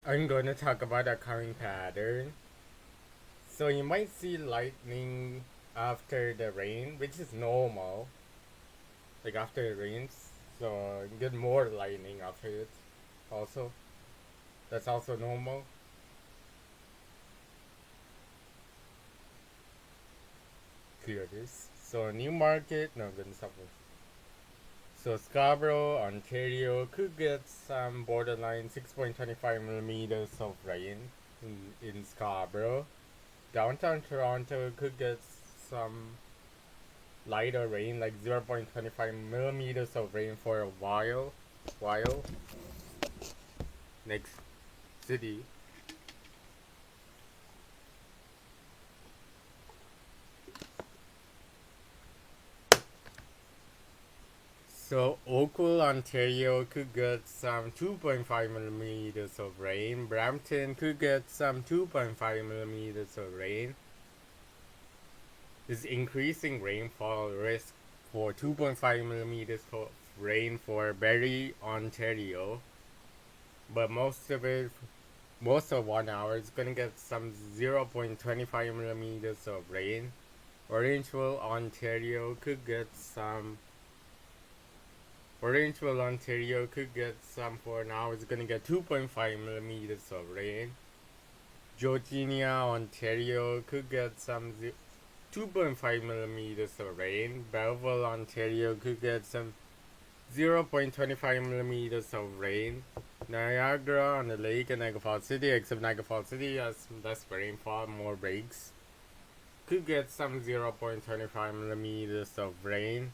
I'm going to talk about a coming pattern. So you might see lightning after the rain, which is normal. Like after it rains, so you get more lightning after it. Also, that's also normal. Clear this. So New Market, no, I'm gonna stop it. So Scarborough, Ontario could get some borderline 6.25 millimeters of rain in Scarborough. Downtown Toronto could get some lighter rain, like 0.25 millimeters of rain for a while. Next city. So Oakville, Ontario could get some 2.5 millimeters of rain. Brampton could get some 2.5 millimeters of rain. Is increasing rainfall risk for 2.5 millimeters of rain for Barrie, Ontario. But most of 1 hour is gonna get some 0.25 millimeters of rain. Orangeville, Ontario could get some. Orangeville, Ontario could get some for now. It's gonna get 2.5 millimeters of rain. Georgia, Ontario could get some 2.5 millimeters of rain. Belleville, Ontario could get some 0.25 millimeters of rain. Niagara on the lake and Niagara Falls City, except Niagara Falls City has less rainfall, more breaks. Could get some 0.25 millimeters of rain.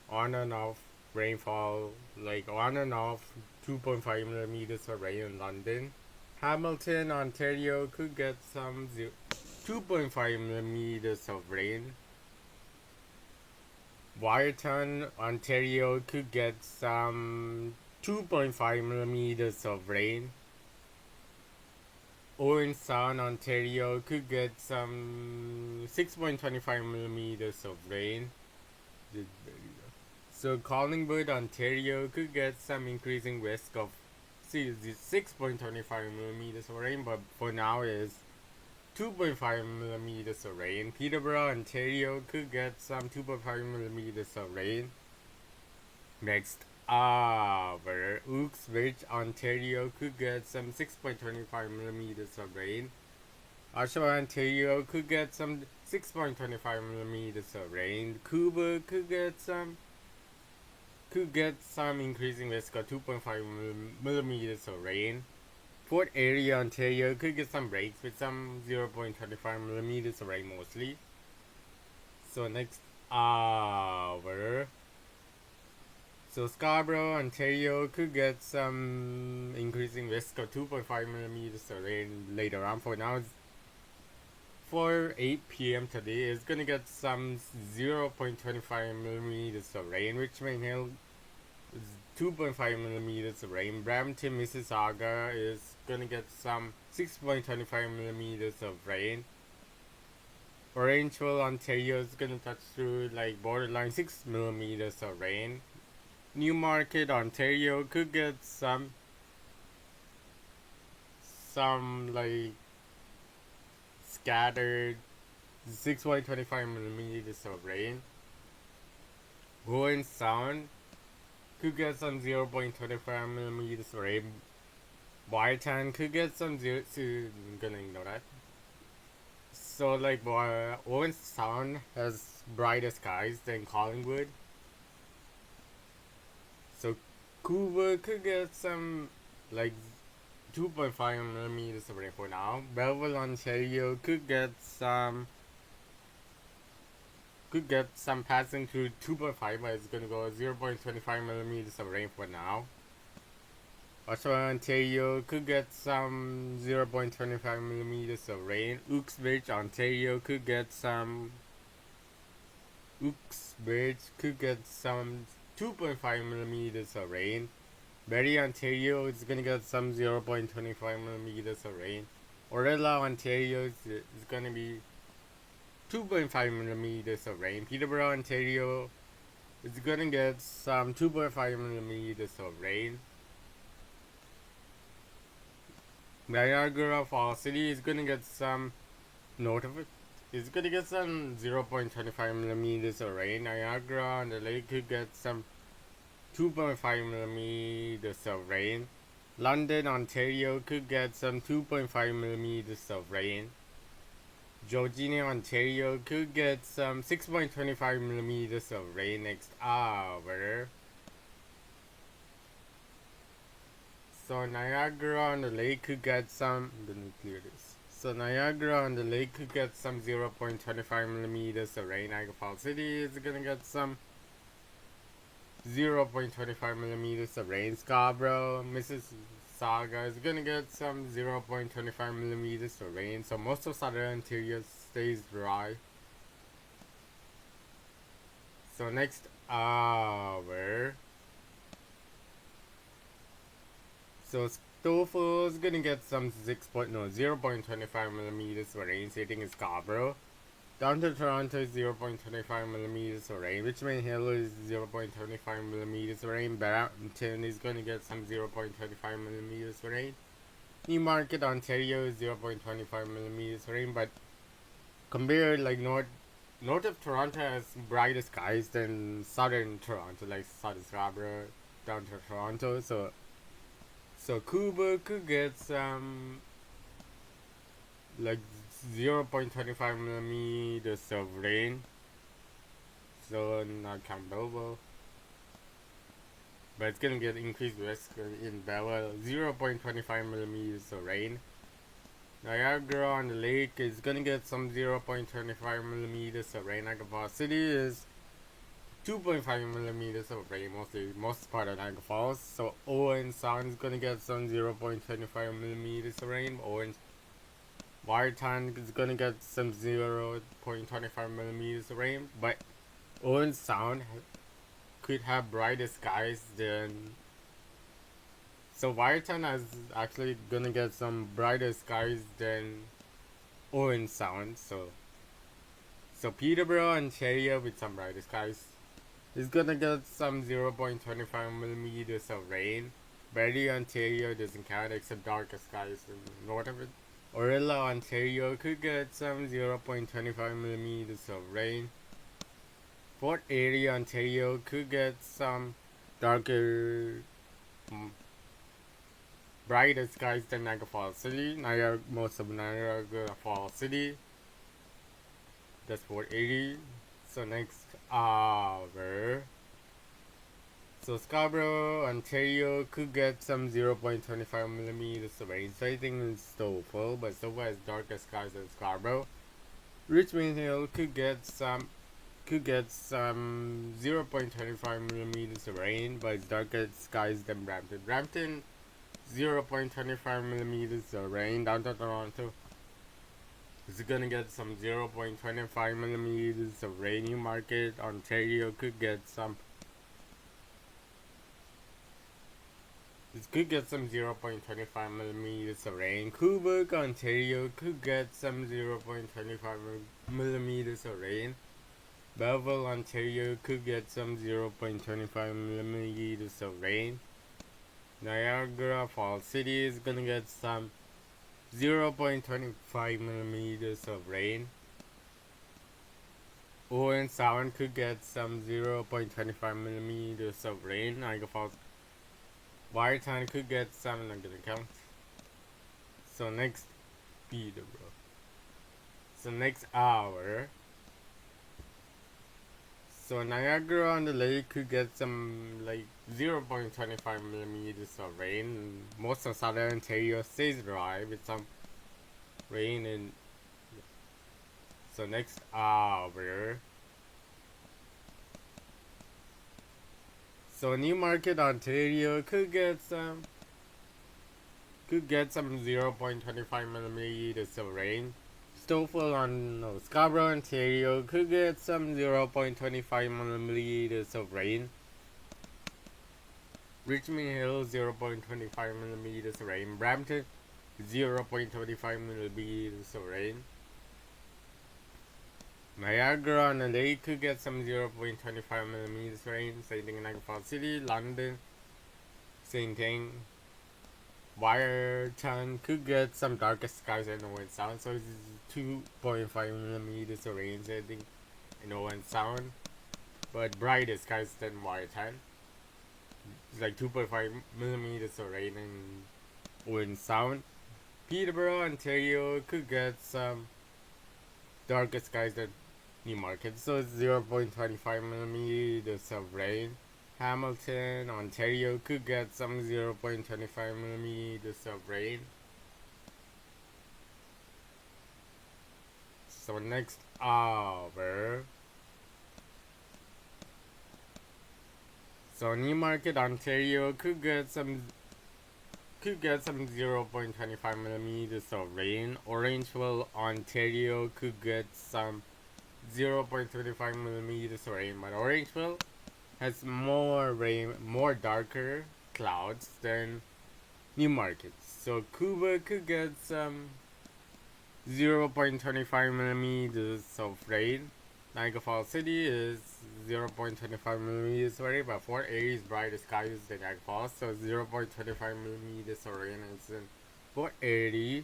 On and off rainfall, like on and off 2.5 millimeters of rain in London. Hamilton, Ontario could get some 2.5 millimeters of rain. Wyerton, Ontario could get some 2.5 millimeters of rain. Owen Sound, Ontario could get some 6.25 millimeters of rain. So Collingwood, Ontario could get some increasing risk of 6.25 millimeters of rain, but for now is 2.5 millimeters of rain. Peterborough, Ontario could get some 2.5 millimeters of rain. Next hour, Uxbridge, Ontario could get some 6.25 millimeters of rain. Oshawa, Ontario could get some 6.25 millimeters of rain. Cuba could get some increasing risk of 2.5 millimeters of rain. Port area, Ontario could get some breaks with some 0.25 millimeters of rain mostly. So next hour. So Scarborough, Ontario could get some increasing risk of 2.5 millimeters of rain later on. For now, for 8 p.m. today, it's gonna get some 0.25 millimeters of rain, Richmond Hill 2.5 millimeters of rain. Brampton, Mississauga is gonna get some 6.25 millimeters of rain. Orangeville, Ontario is gonna touch through like borderline 6 millimeters of rain. Newmarket, Ontario could get some like scattered 6.25 millimeters of rain. Going Sound could get some 0.25 millimeters of rain. Bytown could get some zero. So I'm gonna ignore that. So like Owen Sound has brighter skies than Collingwood. So Cuba could get some like 2.5 millimeters of rain for now. Belleville, Ontario could get some passing through 2.5, but it's gonna go 0.25 millimeters of rain for now. Oshawa, Ontario could get some 0.25 millimeters of rain. Uxbridge, could get some 2.5 millimeters of rain. Barrie, Ontario is gonna get some 0.25 millimeters of rain. Orella, Ontario is gonna be 2.5 millimeters of rain. Peterborough, Ontario is gonna get some 2.5 millimeters of rain. Niagara Falls City is gonna get some it's gonna get some 0.25 millimeters of rain. Niagara on the lake could get some 2.5 millimeters of rain. London, Ontario could get some 2.5 millimeters of rain. Georgia, Ontario could get some 6.25 millimeters of rain next hour. So Niagara on the lake could get some. I'm gonna clear this. So Niagara on the lake could get some 0.25 millimeters of rain. Niagara Falls City is gonna get some 0.25 millimeters of rain. Scarborough, Mississauga is gonna get some 0.25 millimeters of rain. So most of southern Ontario stays dry. So next hour. So Stoffel is gonna get some 0.25 millimeters of rain, sitting in Scarborough. Down to Toronto is 0.25 millimeters of rain. Richmond Hill is 0.25 millimeters of rain. Brampton is gonna get some 0.25 millimeters of rain. Newmarket, Ontario is 0.25 millimeters of rain, but compared like north of Toronto has brighter skies than southern Toronto, like southern Scarborough, down to Toronto. So Cuba could get some like 0.25 millimeters of rain. So not Campbell, but it's gonna get increased risk in Bella. 0.25 millimeters of rain. Niagara on the lake is gonna get some 0.25 millimeters of rain. Niagara Falls City is 2.5 millimeters of rain, most part of Niagara Falls. So Owen Sound is gonna get some 0.25 millimeters of rain. Watertown is gonna get some 0.25 millimeters of rain, but Owen Sound could have brighter skies than. So Watertown is actually gonna get some brighter skies than Owen Sound. So Peterborough, Ontario with some brighter skies is gonna get some 0.25 millimeters of rain. Barrie, Ontario doesn't count except darker skies north of it. Orilla, Ontario could get some 0.25 millimeters of rain. Fort Erie, Ontario could get some darker, brighter skies than Niagara Falls City. Most of Niagara Falls City. That's Fort Erie. So next hour. So Scarborough, Ontario could get some 0.25 millimeters of rain. So I think it's Stoffel, but Stoffel has darker skies than Scarborough. Richmond Hill could get some 0.25 millimeters of rain, but it's darker skies than Brampton. Brampton 0.25 millimeters of rain. Down to Toronto is gonna get some 0.25 millimeters of rain. Newmarket, Ontario could get some. It could get some 0.25 millimeters of rain. Quebec, Ontario could get some 0.25 millimeters of rain. Belleville, Ontario could get some 0.25 millimeters of rain. Niagara Falls City is gonna get some 0.25 millimeters of rain. Owen Sound could get some 0.25 millimeters of rain. Niagara Falls, Watertown could get some. I'm not gonna count. So next Peterborough. So next hour. So Niagara on the lake could get some like 0.25 millimeters of rain. Most of southern Ontario stays dry with some rain in. So next hour. So Newmarket, Ontario could get some 0.25 millimeters of rain. Stoffel on Scarborough, Ontario could get some 0.25 millimeters of rain. Richmond Hill 0.25 millimeters of rain. Brampton 0.25 millimeters of rain. Niagara on the lake could get some 0.25 millimeters rain. Same thing in Niagara Falls City. London, same thing. Wyerton could get some darker skies in Owen Sound, so it's 2.5 millimeters of rain, I think, in Owen Sound. But brighter skies than Wyerton. It's like 2.5 millimeters of rain in Owen Sound. Peterborough, Ontario could get some darker skies than Newmarket, so it's 0.25 millimeters of rain. Hamilton, Ontario could get some 0.25 millimeters of rain. So next hour. So Newmarket, Ontario could get some 0.25 millimeters of rain. Orangeville, Ontario could get some 0.25 millimeters of rain, but Orangeville has more rain, more darker clouds than Newmarket. So Cuba could get some 0.25 millimeters of rain. Niagara Falls City is 0.25 millimeters of rain, but Fort Erie is brighter skies than Niagara Falls, so 0.25 millimeters of rain is in Fort Erie.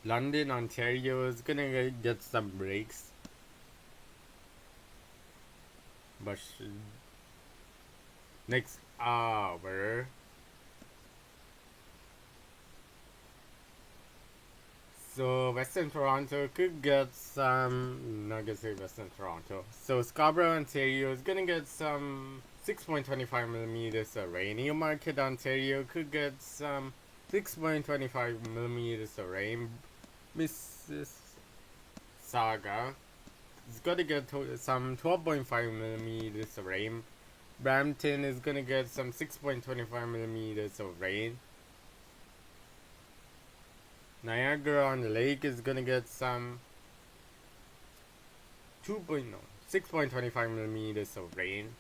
London, Ontario is gonna get some breaks, but next hour. So Western Toronto could get some, not gonna say Western Toronto. So Scarborough, Ontario is gonna get some 6.25 millimeters of rain. Newmarket, Ontario could get some 6.25 millimeters of rain. Mississauga is gonna get some 12.5 millimeters of rain. Brampton is gonna get some 6.25 millimeters of rain. Niagara on the Lake is gonna get some 6.25 millimeters of rain.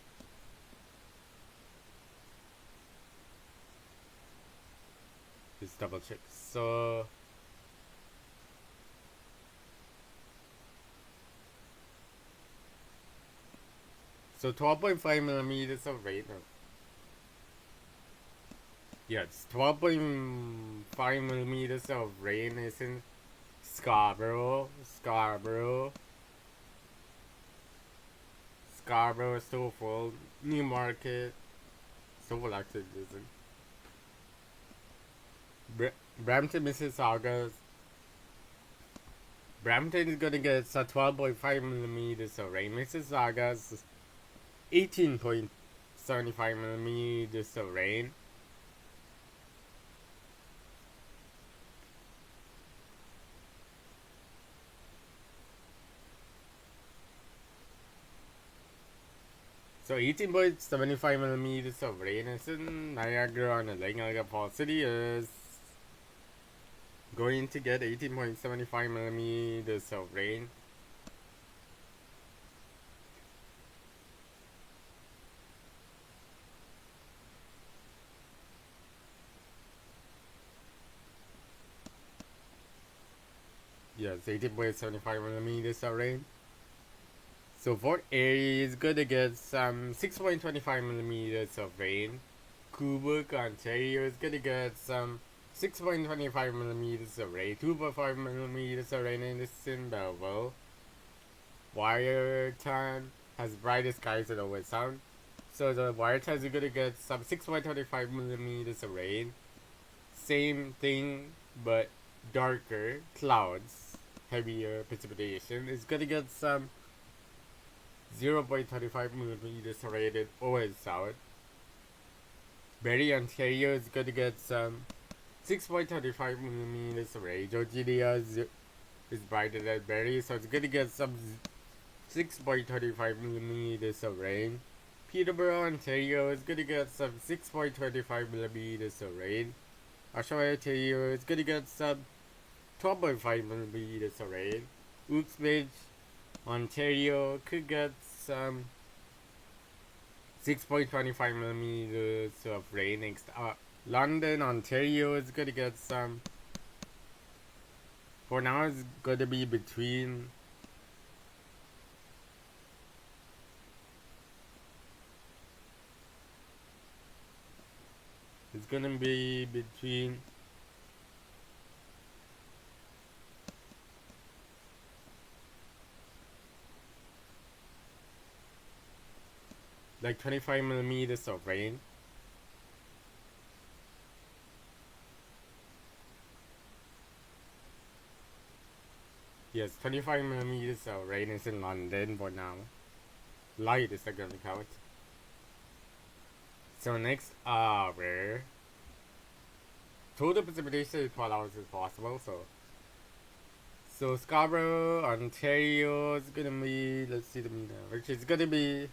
Just double check. So 12.5 millimeters of rain. Yes, 12.5 millimeters of rain is in Scarborough, so full. Newmarket, so full actually isn't. Brampton, Mississauga. Brampton is gonna get 12.5 millimeters of rain. Mississauga's 18.75 millimeters of rain. So 18.75 millimeters of rain is in Niagara on the Lake. Niagara Falls City is going to get 18.75 millimeters of rain. Yes, 18.75 millimeters of rain. So Fort Erie is gonna get some 6.25 millimeters of rain. Quebec, Ontario is gonna get some 6.25 millimeters of rain. 2.5 millimeters of rain in Belleville. Wyerton has brighter skies in the West Sound. So the Wyerton is gonna get some 6.25 millimeters of rain. Same thing, but darker clouds, heavier precipitation. It's gonna get some 0.25 millimeters rated over south. Barrie, Ontario is going to get some 6.25 millimeters of rain. Georgia is brighter than Barrie, so it's going to get some 6.25 millimeters of rain. Peterborough, Ontario is going to get some 6.25 millimeters of rain. Oshawa, Ontario is going to get some 12.5 millimeters of rain. Uxbridge, Ontario could get some 6.25 millimeters of rain. Next, London, Ontario is going to get some. For now, it's going to be between. It's gonna be between like 25 millimeters of rain. Yes, 25 millimeters of rain is in London for now. Light is gonna count. So next hour, total precipitation is 12 hours is possible. So Scarborough, Ontario is gonna be, let's see the mean average. It's gonna be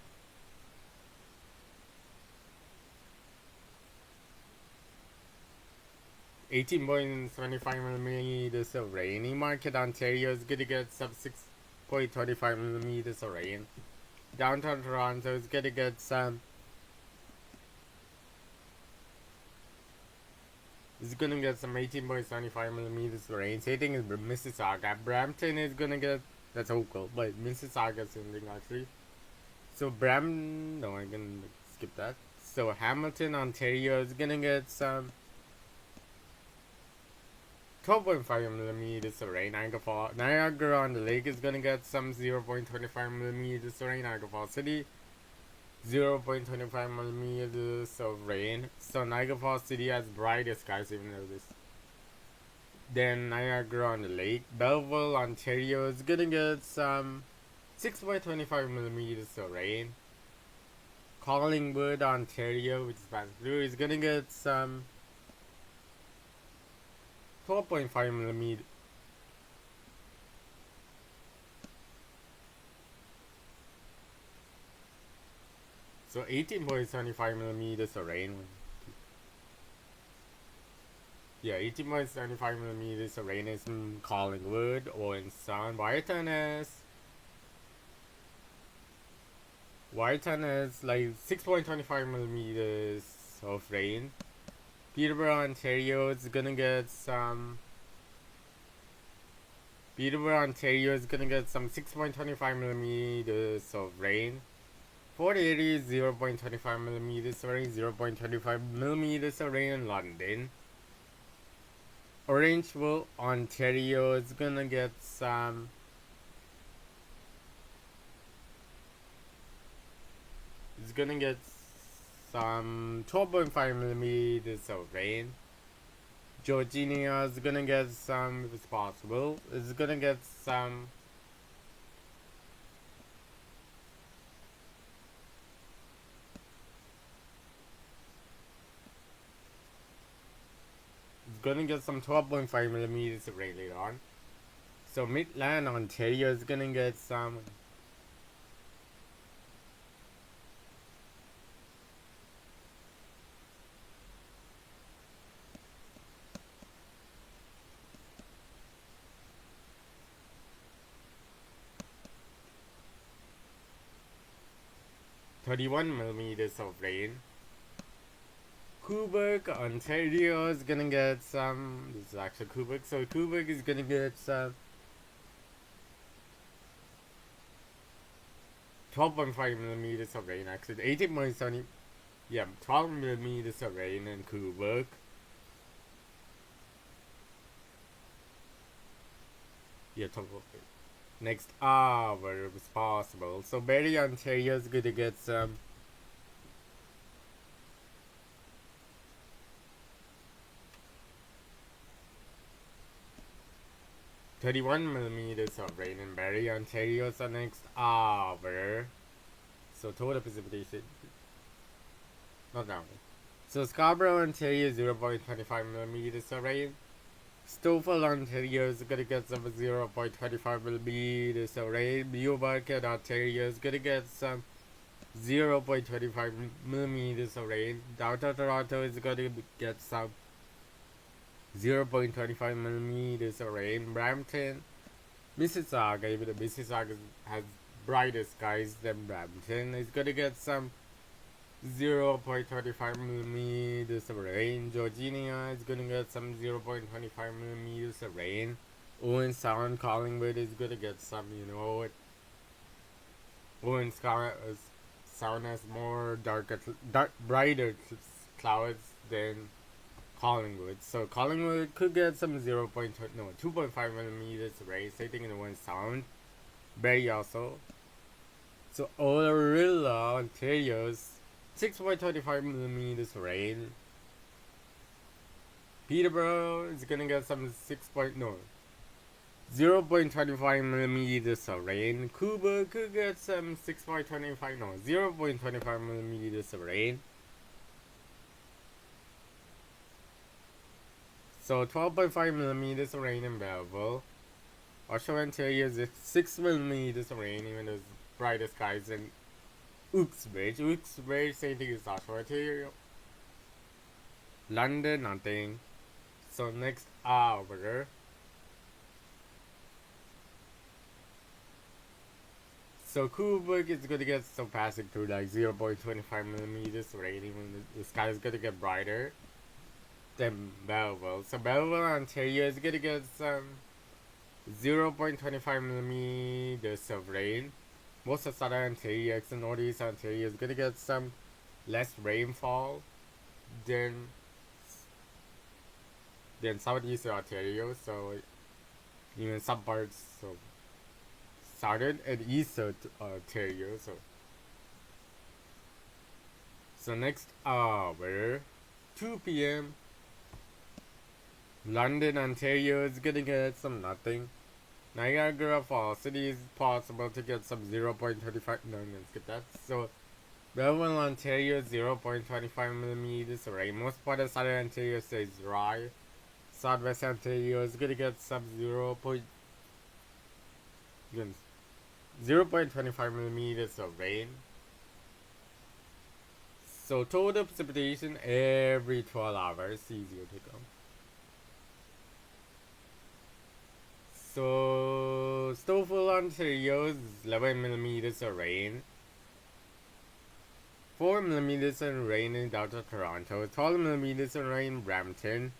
18.75 millimeters of rain. Newmarket, Ontario is gonna get some 6.25 millimeters of rain. Downtown Toronto is gonna get some. It's gonna get some 18.75 millimeters of rain. Same thing is Mississauga. Brampton is gonna get, that's Oakville, but Mississauga is something actually. So no, I'm gonna skip that. So Hamilton, Ontario is gonna get some 12.5 millimeters of rain. Niagara on the Lake is gonna get some 0.25 millimeters of rain. Niagara Falls City, 0.25 millimeters of rain. So Niagara Falls City has brightest skies, even though this. Then Niagara on the Lake, Belleville, Ontario is gonna get some 6.25 millimeters of rain. Collingwood, Ontario, which is past blue, is gonna get some 12.5 millimeters. So 18.75 millimeters of rain. Yeah, 18.75 millimeters of rain is in Collingwood or in Sun. Wyton is like 6.25 millimeters of rain. Peterborough, Ontario is gonna get some. Peterborough, Ontario is gonna get some 6.25 millimeters of rain. Fort Erie is 0.25 millimeters of rain, 0.25 millimeters of rain in London. Orangeville, Ontario is gonna get some. It's gonna get some 12.5 millimeters of rain. Georgia is gonna get some, if it's possible. It's gonna get some. It's gonna get some 12.5 millimeters of rain later on. So Midland, Ontario is gonna get some. .31 millimeters of rain. Quebec, Ontario is gonna get some. This is actually Quebec, so Quebec is gonna get some 12.5 millimeters of rain. Actually, 18.70. Yeah, 12 millimeters of rain in Quebec. Yeah, 12. Next hour is possible. So Barrie, Ontario is gonna get some. .31 millimeters of rain in Barrie, Ontario. So next hour. So total precipitation. Not now. So Scarborough, Ontario, 0.25 millimeters of rain. Stouffville, Ontario is gonna get some 0.25 millimeters of rain. Newmarket, Ontario is gonna get some 0.25 millimeters of rain. Downtown Toronto is gonna get some 0.25 millimeters of rain. Brampton, Mississauga, even though Mississauga has brighter skies than Brampton, is gonna get some 0.25 millimeters of rain. Georgia is gonna get some 0.25 millimeters of rain. Owen Sound, Collingwood is gonna get some, Owen Sound has more brighter clouds Then Collingwood. So Collingwood could get some 2.5 millimeters rain, same thing in one sound. Barrie also. So Orillia, Ontario's 6.25 millimeters rain. Peterborough is gonna get some 0.25 millimeters of rain. Cuba could get some 0.25 millimeters of rain. So 12.5 millimeters of rain in Belleville. Oshawa, Ontario is 6 millimeters of rain, even though it's brighter skies in Uxbridge. Uxbridge, same thing as Oshawa, Ontario. London, nothing. So next hour. So Kubrick is going to get some passing through like 0.25 millimeters rain, even the sky is going to get brighter than Belleville. So Belleville, Ontario is going to get some 0.25 millimeters of rain. Most of southern Ontario and northeast Ontario is going to get some less rainfall than southeast Ontario. So even some parts of southern and eastern Ontario. So next hour, 2 p.m. London, Ontario is gonna get some nothing. Niagara Falls City is possible to get some 0.35. No, let's get that. So Melbourne, Ontario, 0.25 millimeters of rain. Most part of southern Ontario stays dry. Southwest Ontario is gonna get some 0.25 millimeters of rain. So total precipitation every 12 hours, easier to go. So Stouffville, Ontario is 11 millimeters of rain. 4 millimeters of rain in Delta Toronto. 12 millimeters of rain in Brampton.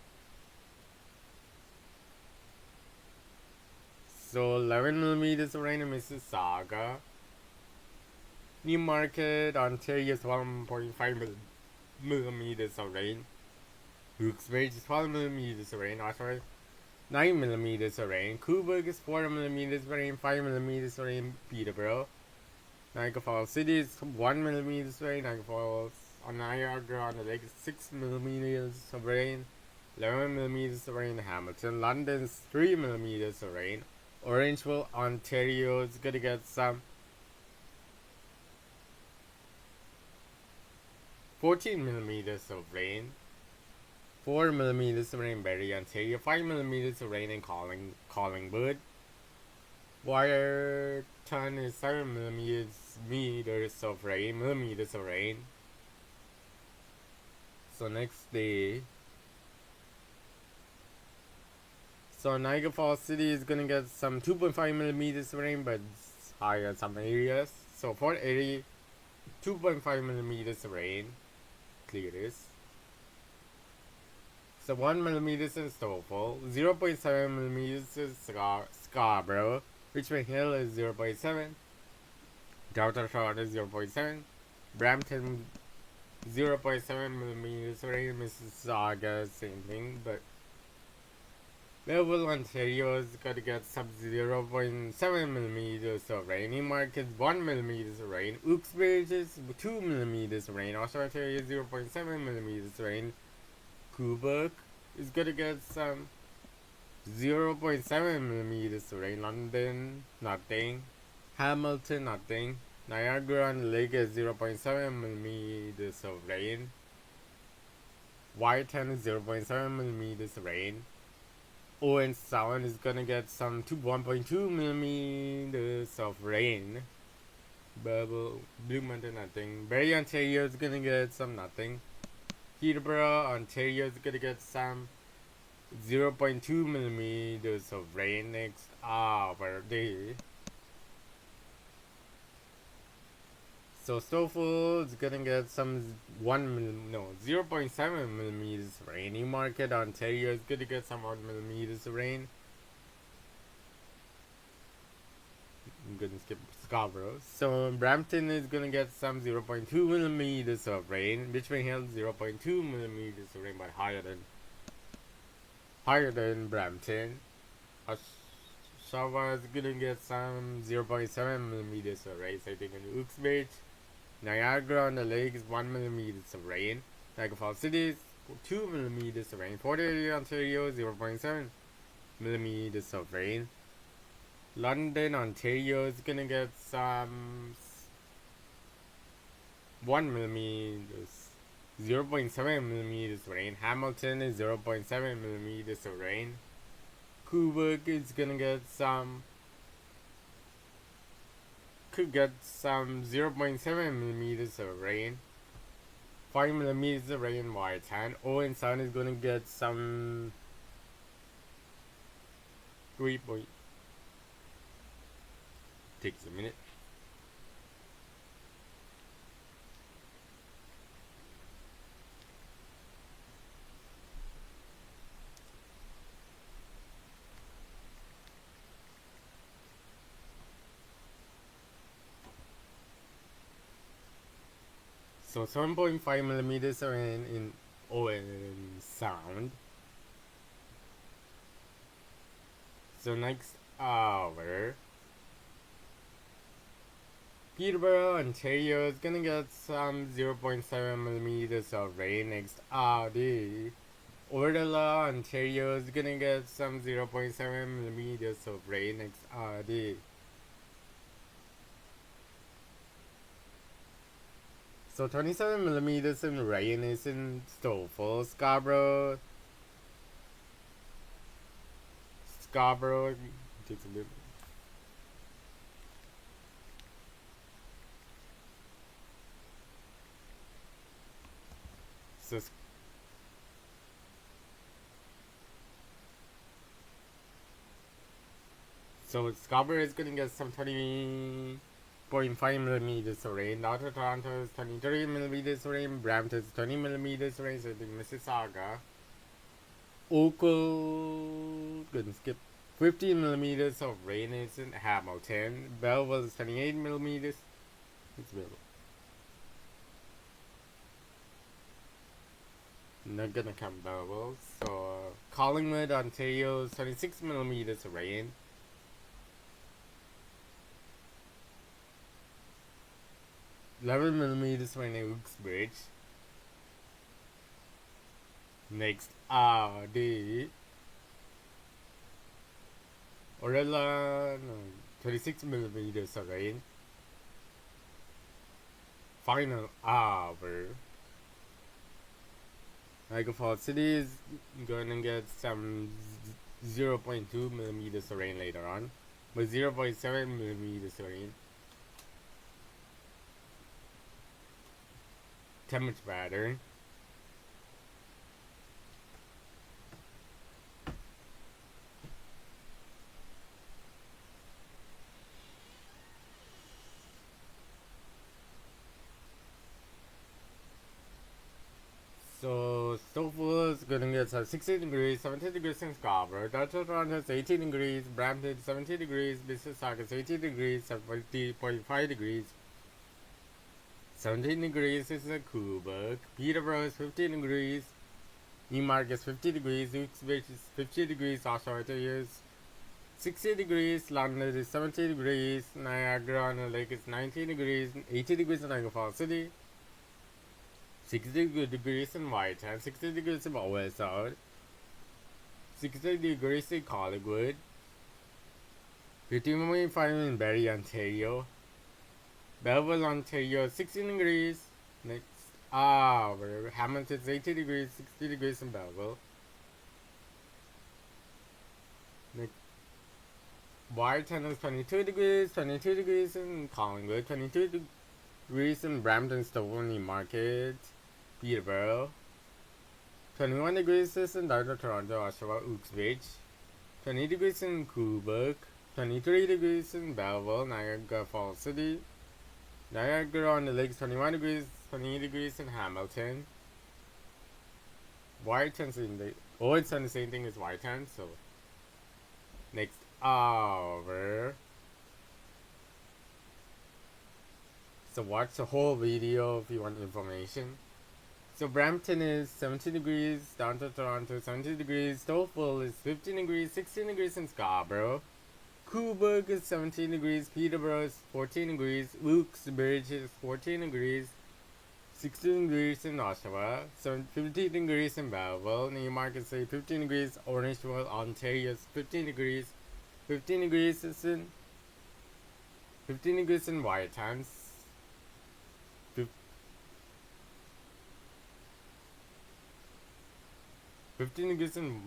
So 11 millimeters of rain in Mississauga. Newmarket, Ontario is 1.5 millimeters of rain. Uxbridge is 12 millimeters of rain. Oshawa, 9 millimeters of rain. Quebec is 4 millimeters of rain. 5 millimeters of rain. Peterborough. Niagara Falls City is 1 millimeters of rain. Niagara Falls on Niagara on the lake is 6 millimeters of rain. 11 millimeters of rain in Hamilton. London is 3 millimeters of rain. Orangeville, Ontario is gonna get some 14 millimeters of rain. 4 millimeters of rain in Barrie, Ontario. 5 millimeters of rain in Collingwood. Waterton is 7 millimeters of rain. So next day. So Niagara Falls City is gonna get some 2.5 millimeters of rain, but it's higher in some areas. So Fort Erie, 2.5 millimeters of rain. Clear this. So 1 millimeters in Stouffville, 0.7 millimeters in Scarborough. Richmond Hill is 0.7. Delta Toronto is 0.7. Brampton, 0.7 millimeters of rain. Mississauga, same thing, but Melville, Ontario is going to get some 0.7 millimeters of rain. Newmarket, 1 millimeters of rain. Uxbridge is 2 millimeters of rain. Oshawa, Ontario, 0.7 millimeters of rain. Quebec is going to get some 0.7 millimeters of rain. London, nothing. Hamilton, nothing. Niagara on the Lake is 0.7 millimeters of rain. Whiteton is 0.7 millimeters of rain. Owen Sound is gonna get some 1.2 millimeters of rain. Blue Mountain, nothing. Barrie, Ontario is gonna get some nothing. Peterborough, Ontario is gonna get some 0.2 millimeters of rain next hour day. So Stouffville is gonna get some 0.7 millimeters of rain. Newmarket, Ontario is gonna get some 1 millimeters of rain. I'm gonna skip Scarborough. So Brampton is gonna get some 0.2 millimeters of rain. Richmond Hill 0.2 millimeters of rain, but higher than Brampton. Oshawa is gonna get some 0.7 millimeters of rain. I think in Uxbridge, Niagara on the Lake is 1 millimeters of rain. Niagara Falls City is 2 millimeters of rain. Port Area, Ontario 0.7 millimeters of rain. London, Ontario is gonna get some 1 millimeters, 0.7 millimeters of rain. Hamilton is 0.7 millimeters of rain. Quebec is gonna get could get some 0.7 millimeters of rain. 5 millimeters of rain in Whitehead. Owen Sound is gonna get some 3 point. Takes a minute. So 7.5 millimeters of rain in Owen Sound. So next hour, Peterborough, Ontario is gonna get some 0.7 millimeters of rain next day. Orla, Ontario is gonna get some 0.7 millimeters of rain next day. So 27 millimeters in rain is in Stouffville, Scarborough takes a bit. So Scarborough is gonna get some 20.5 millimeters of rain. Outer Toronto is 23 millimeters of rain. Brampton is 20 millimeters of rain. So I think Mississauga. Oakville, gonna skip. 15 millimeters of rain is in Hamilton. Belleville is 28 millimeters. It's Belleville. Not gonna count Belleville. So Collingwood, Ontario is 26 millimeters of rain. 11 millimeters for Uxbridge. Next day, Orella, 26 millimeters of rain. Final hour, Niagara Falls City is gonna get some 0.2 millimeters of rain later on, but 0.7 millimeters of rain. Temperature pattern. So Stouffville is gonna get 60 degrees, 70 degrees in Scarborough. Delta Toronto is 18 degrees, Brampton 70 degrees, Mississauga is 80 degrees, 70.5 degrees. 17 degrees is Quebec. Peterborough is 15 degrees. Newmark is 50 degrees. Uxbridge is 50 degrees. Oshawa is 60 degrees. London is 70 degrees. Niagara on the Lake is 90 degrees. 80 degrees in Niagara Falls City. 60 degrees in Whitehead. 60 degrees in Owen Sound. 60 degrees in Collingwood. 51.5 in Barrie, Ontario. Belleville, Ontario, 16 degrees. Next hour, Hamilton is 80 degrees, 60 degrees in Belleville. Next, Whitehead is 22 degrees in Collingwood, 22 degrees in Brampton, Stouffville Market, Peterborough. 21 degrees is in Delta Toronto, Oshawa, Uxbridge. 20 degrees in Quebec. 23 degrees in Belleville, Niagara Falls City. Niagara on the Lake is 21 degrees, 20 degrees in Hamilton. Whitehead's in the it's on the same thing as Whitehead, so next hour, So watch the whole video if you want information. So Brampton is 17 degrees, downtown Toronto 17 degrees, Stouffville is 15 degrees, 16 degrees in Scarborough. Cobourg is 17 degrees, Peterborough is 14 degrees, Uxbridge is 14 degrees, 16 degrees in Oshawa, 15 degrees in Belleville, Newmarket is 15 degrees, Orangeville, Ontario is 15 degrees, 15 degrees is in 15 degrees in Whitehouse, 15 degrees in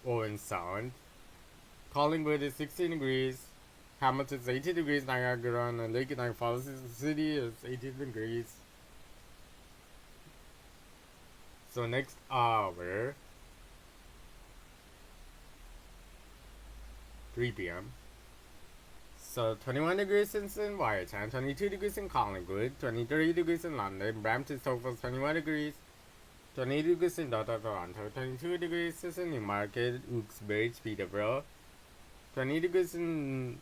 Owen Sound, Collingwood is 16 degrees, Hamilton is 18 degrees, Niagara on the Lake, Niagara Falls City is 18 degrees. So next hour, 3 p.m. So 21 degrees in Whitehouse, 22 degrees in Collingwood, 23 degrees in London, Brampton, Stouffville 21 degrees, 20 degrees in Toronto, 22 degrees in Newmarket, Uxbridge, Peterborough, 20 degrees in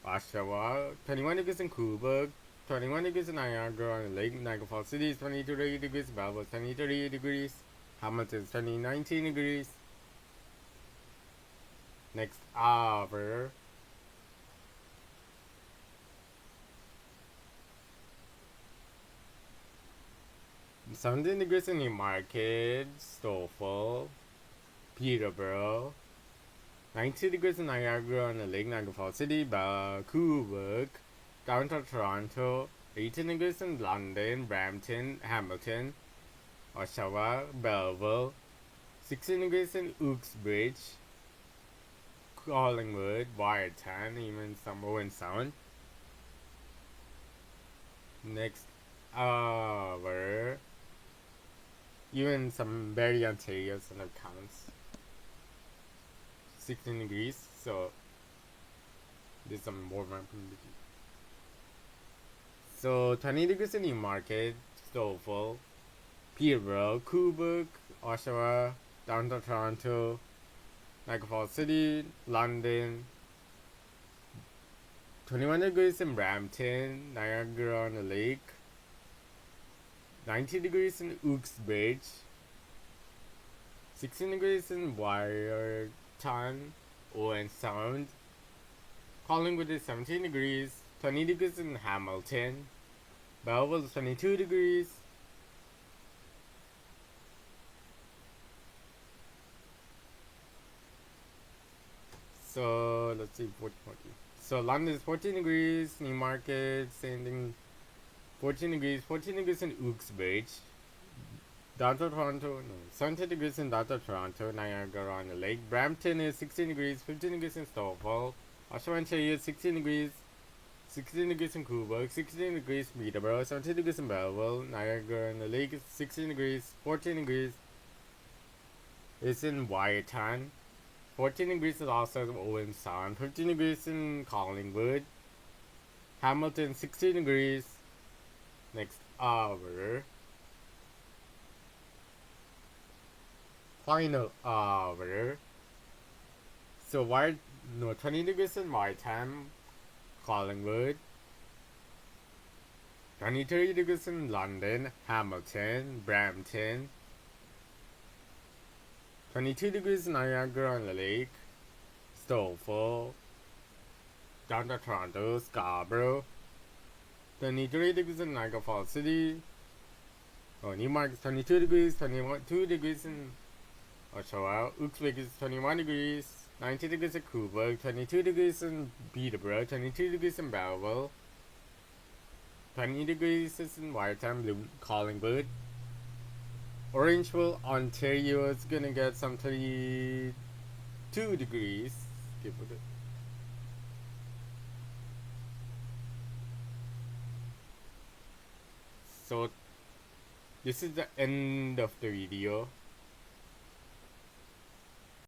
Oshawa, 21 degrees in Cobourg, 21 degrees in Niagara on the Lake, Niagara Falls City, 23 degrees, Belleville, 23 degrees, Hamilton, 19 degrees. Next hour, Sunday degrees in Newmarket, Stouffville, Peterborough, 90 degrees in Niagara on the Lake, Niagara Falls City, Cobourg, downtown Toronto, 18 degrees in London, Brampton, Hamilton, Oshawa, Belleville, 16 degrees in Uxbridge, Collingwood, Whitehouse, even some Owen Sound. Next hour, even some Barrie, Ontario, and it counts. 16 degrees, so there's some more humidity. So 20 degrees in Newmarket, Stouffville, Peterborough, Cobourg, Oshawa, downtown Toronto, Niagara Falls City, London. 21 degrees in Brampton, Niagara on the Lake. 90 degrees in Uxbridge. 16 degrees in Wiarton, Owen Sound. Collingwood is 17 degrees. 20 degrees in Hamilton. Belleville is 22 degrees. So let's see, 40. So London is 14 degrees. Newmarket, same thing. 14 degrees. 14 degrees in Uxbridge. Downtown Toronto, no, 17 degrees in downtown Toronto, Niagara on the Lake. Brampton is 16 degrees, 15 degrees in Stouffville. Oshawa, Ontario is 16 degrees, 16 degrees in Cobourg, 16 degrees in Peterborough, 17 degrees in Belleville. Niagara on the Lake is 16 degrees, 14 degrees is in Whitehouse. 14 degrees is also in Owen Sound, 15 degrees in Collingwood. Hamilton, 16 degrees. Next hour. Final hour. So 20 degrees in Whitehouse, Collingwood. 23 degrees in London, Hamilton, Brampton. 22 degrees in Niagara on the Lake, Stouffville, downtown Toronto, Scarborough. 23 degrees in Niagara Falls City. Newmarket is 22 degrees, 22 degrees in Oshawa. Uxbridge is 21 degrees, 90 degrees in Cobourg, 22 degrees in Peterborough, 22 degrees in Belleville, 20 degrees is in Whitehouse, Collingwood. Orangeville, Ontario is gonna get some 22 degrees. Give it. So this is the end of the video.